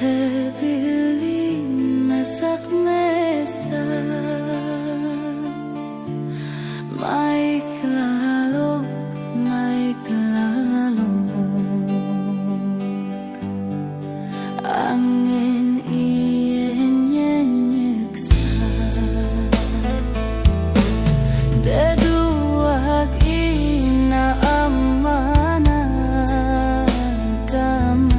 Terpilih masak mesa Mai kelalo Angin ien nyeksa Deduak ina amana kama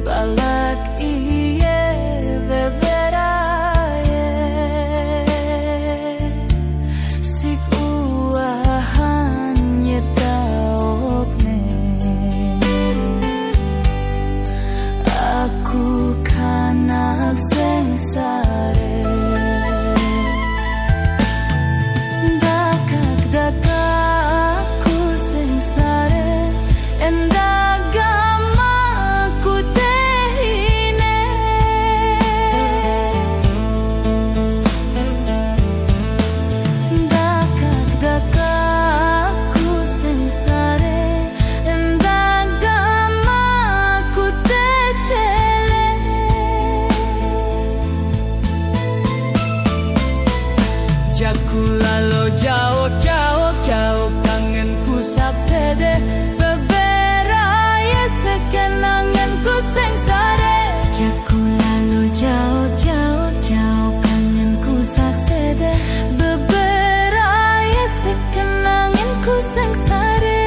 Balak iye beberaye Sikuahan nyetaokne Aku kanak sengsare Dakak aku sengsare Endagama aku tehine Dakak aku sengsare Endagama aku techele Jaku lalo jauh kangenku saksede Beberaya sekenanganku sengsare Jaku lalo jauh kangenku saksede Beberaya sekenanganku sengsare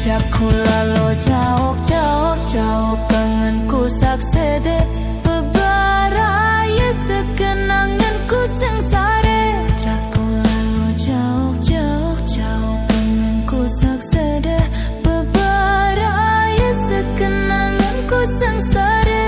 Jaku lalo jauh kangenku saksede Beberaya sekenanganku sengsare Jaku lalo jauh kangenku saksede Beberaya sekenanganku sengsare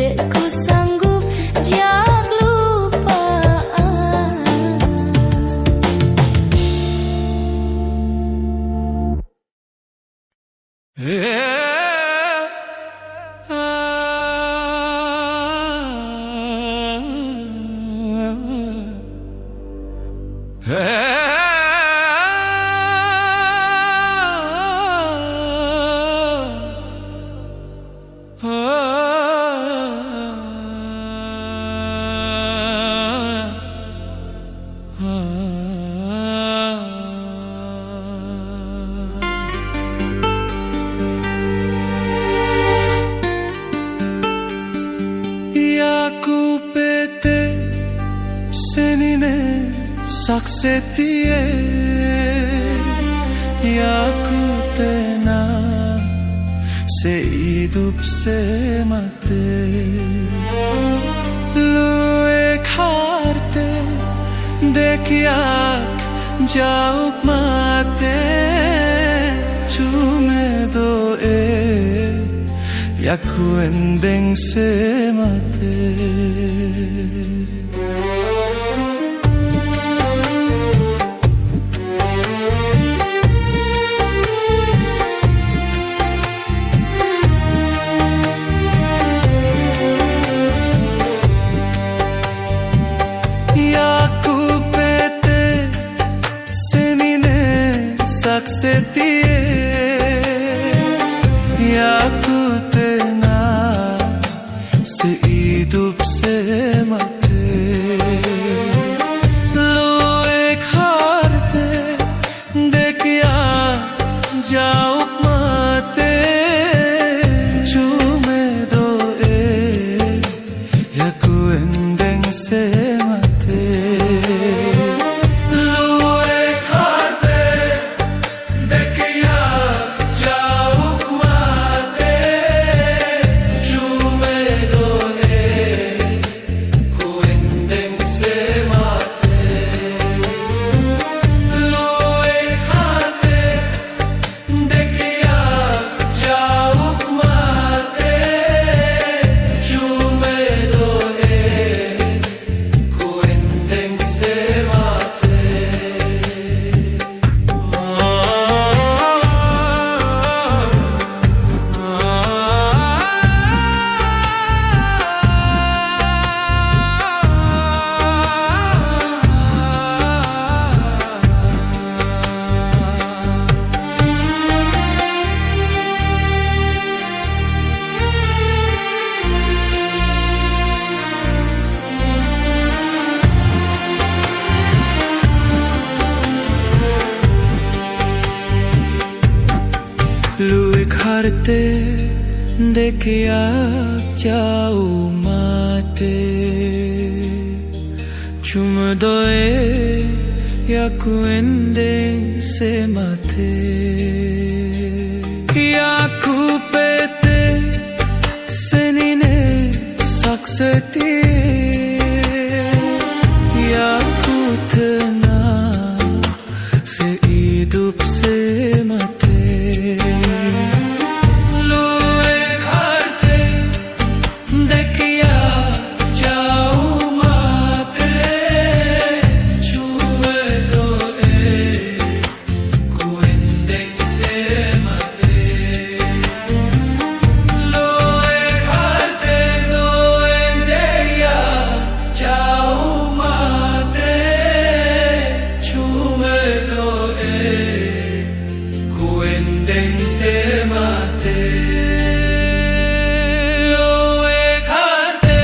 dek ku sanggup jak lupaan. Yaku pete senine saksetie, yaku tenang sehidup semate. Luek harte dekiak jauh mate, cume doe yaku endeng semate. Yaku pete senine saksetie, yaku tenang sehidup semate. Luek harte dekiak jauh mate, cume doe yaku endeng semate. Luek harte dekiak jauh mate, cume doe ku endeng semate. Luek harte dekiak jauh mate, cume doe ku endeng semate. Luek harte dekiak jauh mate, cuma doe yaku endeng semate. Yaku pete senine saksetie, yaku tenang sehidup semate. Luek harte dekiak jauh mate, cume doe ku endeng semate. Luek harte doe dekiak jauh mate, cume doe ku endeng semate. Luek harte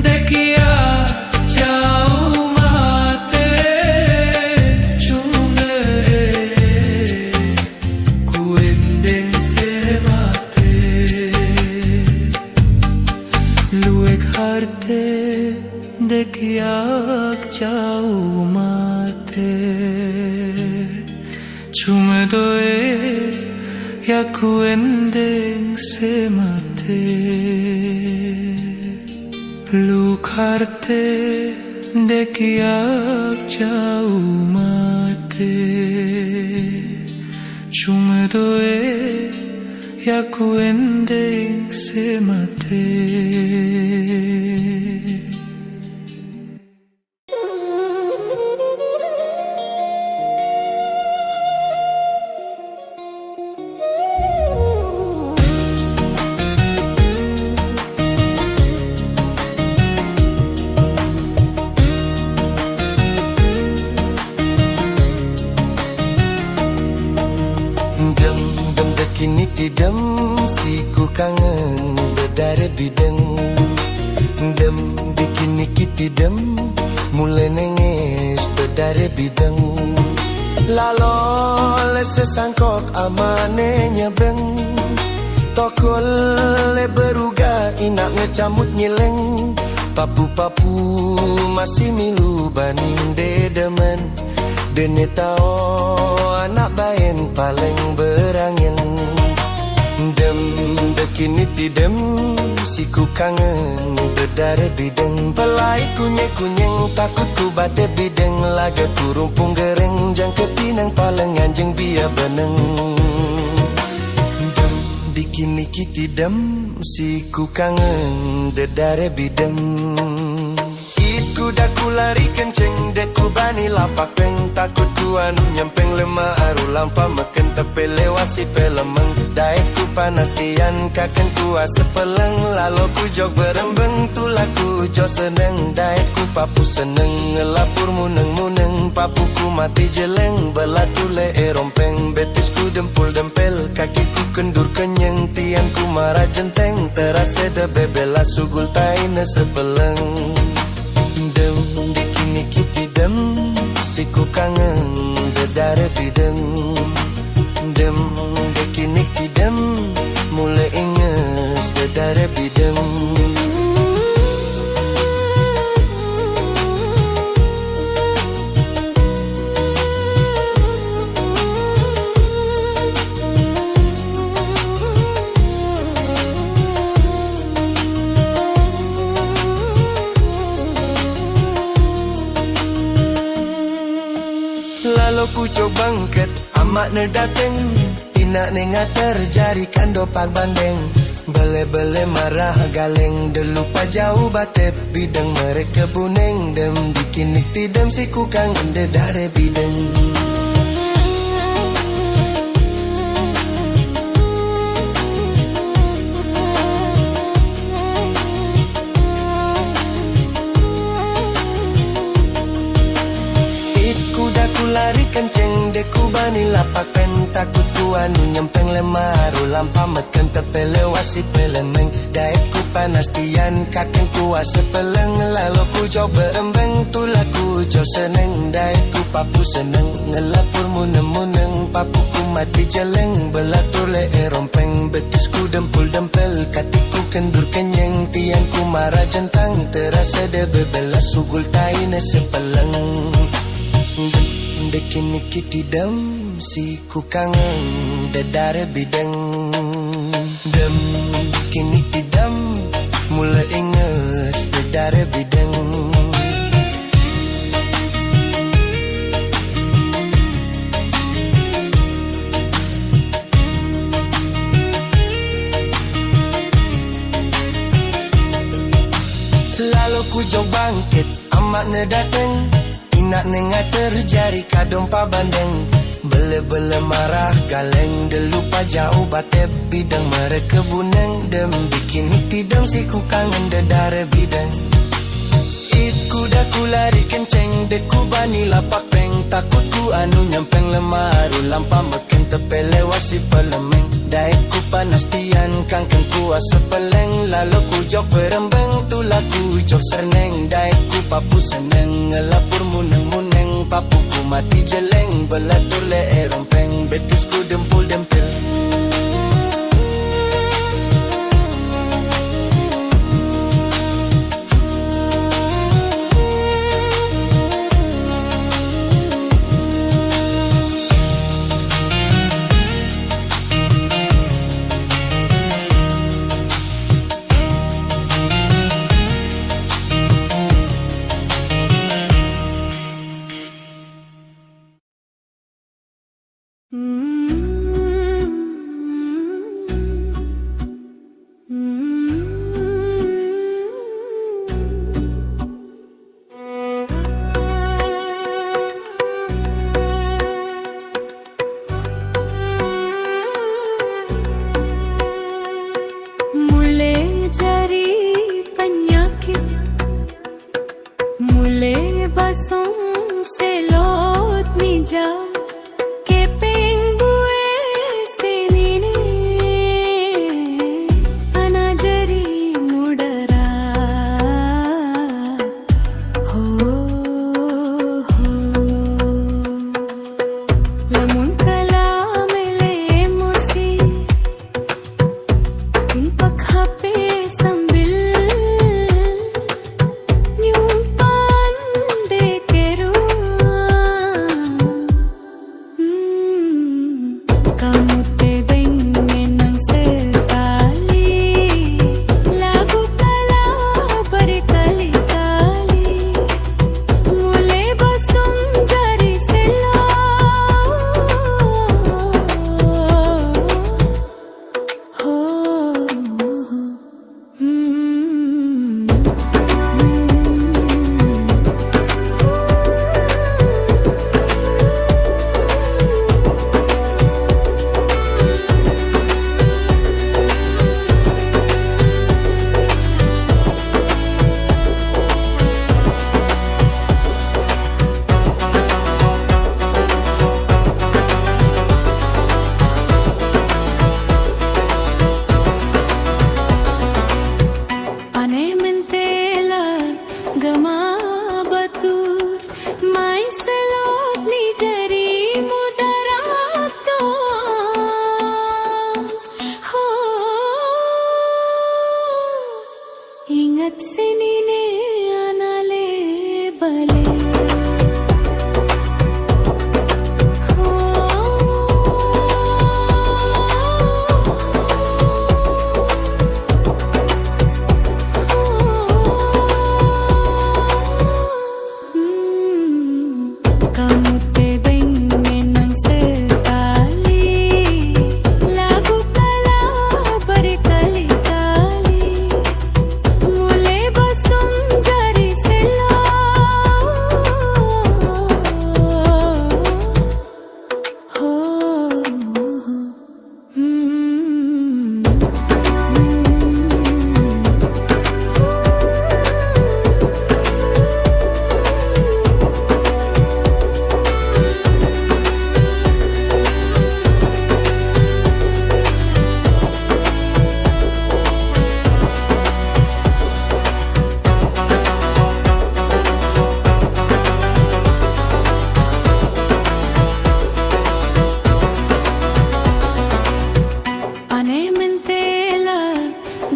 dekiak jauh mate, cume ku endeng semate. Luek harte dekiak jauh mate, cume doe yaku endeng semate. Luek harte dekiak jauh mate, cume doe ya ku ending se mate. Kini tidam si ku kangen berdare bideng. Dem bikini kitidam mulai nangis berdare bideng. Lalo le sesangkok amane nyebeng. Tokol le beruga inak ngecamut nyeleng. Papu-papu masih milu baning dedemen. Dene tau anak bayen paling berangin. Dem dekini tidem si ku kangen berdare bideng. Pelai kunyeng-kunyeng takut ku bate bideng. Laga ku rumpung gereng jangke pinang paling anjing biar beneng. Dem bikini kitidem si ku kangen berdare bideng. Kuda ku lari kenceng, dek ku bani lapak peng. Takut ku anu nyempeng lemah aru lampa meken tepe lewasi pelemeng. Daet ku panas tian kaken ku ase peleng. Lalu ku jog berembeng tulah ku jo seneng. Daet ku papu seneng ngelapur muneng-muneng. Papu ku mati jeleng belatu le erompeng. Betis ku dempul dempel kaki ku kendur kenyeng. Tian ku marah jenteng terasa de bebela sugul taine sepeleng. Dem bikini kitidem si ku kangen berdare bideng. Dem bikini kitidem mulai inges berdare bideng. Lalu ku coba bangket amak ne dateng. Inak ne ngater jari kando pak bandeng. Bele-bele marah galeng. Delupa jauh batep bideng mereka buneng. Dem bikinik tidem si ku kangen de dare bideng. Lari kenceng deku bani lapak pen. Takut ku anu nyempeng lemah aru lampa meken tepe lewasi pelemeng. Daet ku panas tian kaken ku ase peleng. Lalu ku jo berembeng tulah ku jo seneng. Daet ku papu seneng ngelapur muneng-muneng. Papu ku mati jeleng belatur le erompeng. Betis ku dempul dempel katiku kendur kenyeng. Tian ku marah jentang terasa de bebela sugul taine sepeleng. Dekini kitidam si ku kangen dedare bideng. Dem kini tidam mulai inges dedare bideng. Lalu ku jog bangkit amak ne dateng. Inak ne ngater jari kadompa bandeng. Bele-bele marah galeng. Delupa jauh batep bidang mereka buneng. Dem bikini tidam si ku kangen dedare bidang. It kuda ku lari kenceng. Deku bani lapak peng. Takut ku anu nyempeng lemah aru lampa meken tepe lewasi pelemeng. Daet ku panas tian kangkeng ku ase peleng. Lalu ku jok berembeng tulah ku jok seneng. Daet ku papu seneng ngelapur muneng-muneng. Papu ku mati jeleng belatur le erompeng. Betis ku dempul dempel. gama batur mai selot ni jari mudarato ho ingat sini ne anale bale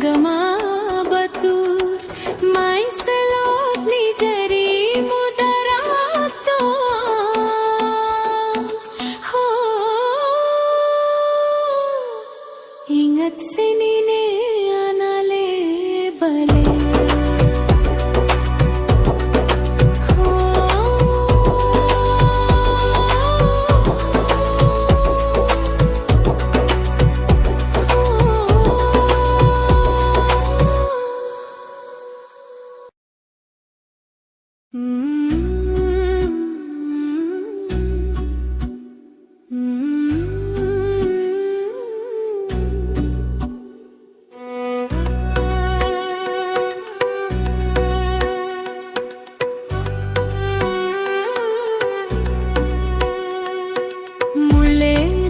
gama batur mai selot ni jari mudarato ho ingat sini ne anale bale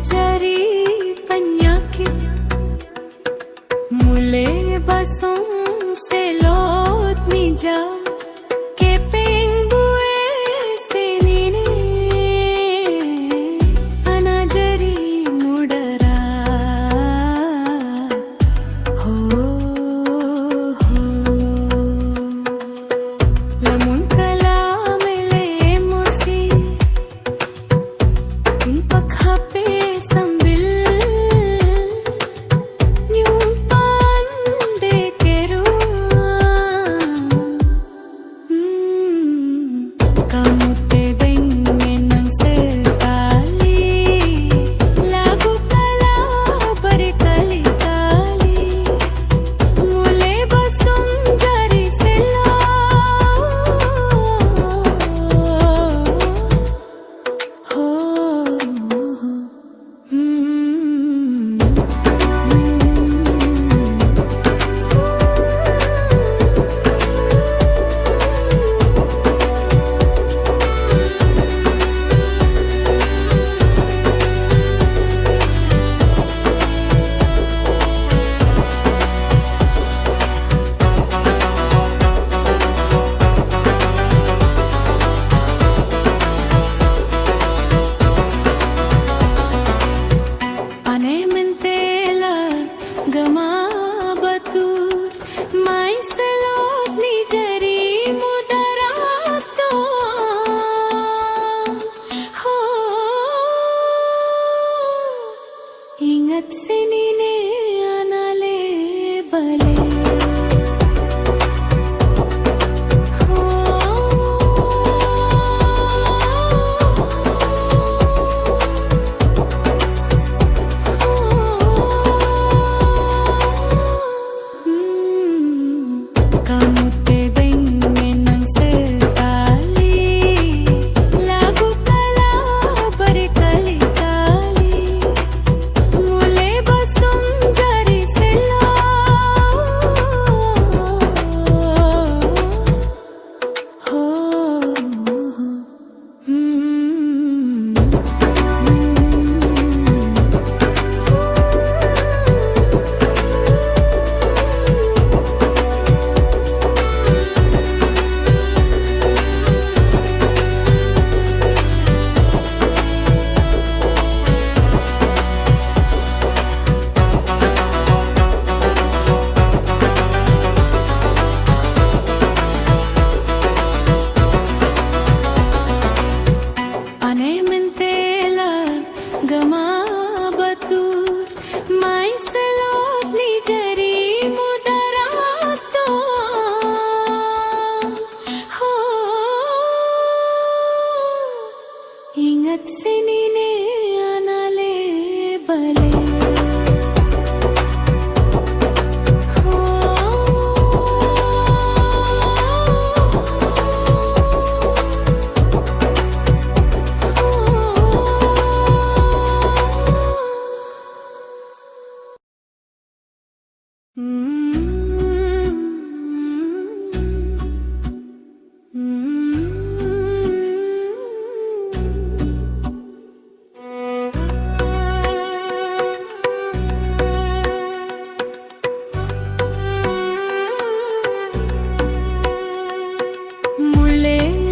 jari penyakit mulai basong selot mija keping bue senine ana jari mudara ho lamun kala mele emosi impak HP sambil nyumpan dekeru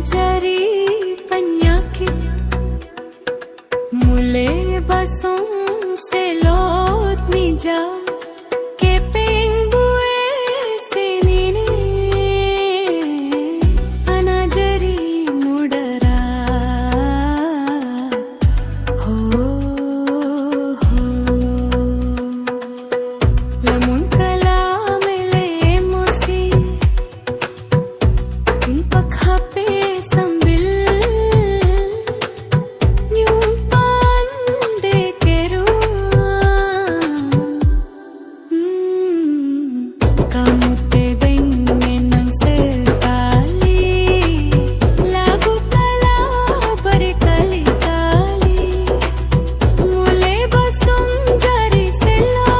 jari penyakit Mule basong selot mija Keping bue senine Ana jari mudara Ho Lamun kala mele emosi Impak HP sambil nyumpan dekeru Kamu tebengin ng sekali Lagu kala berkali-kali Mule basong jari selo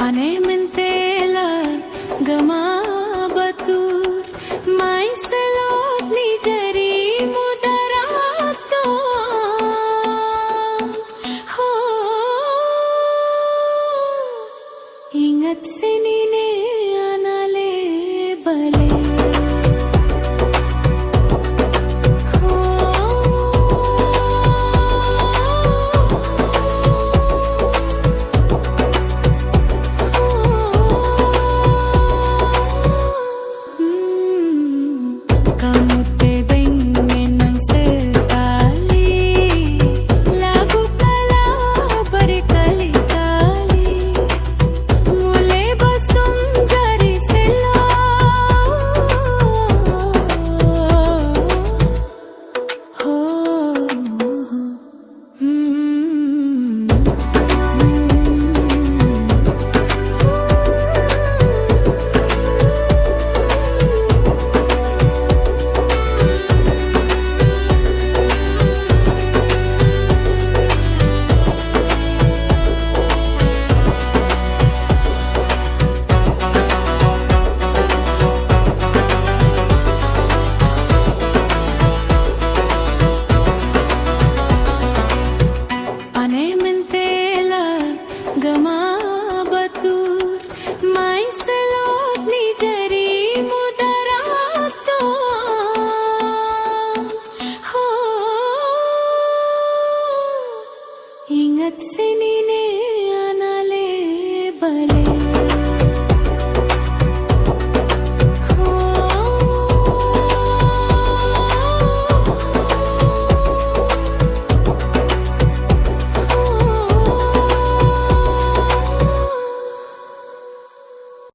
Aneh mentela gema batur mai selot ni jari mudarato ho ingat senine anale bale Kamu tebengin ng sekali Lagu kala berkali-kali Mule basong jari selo Aneh mentela gema batur mai selot ni jari mudarato ho ingat senine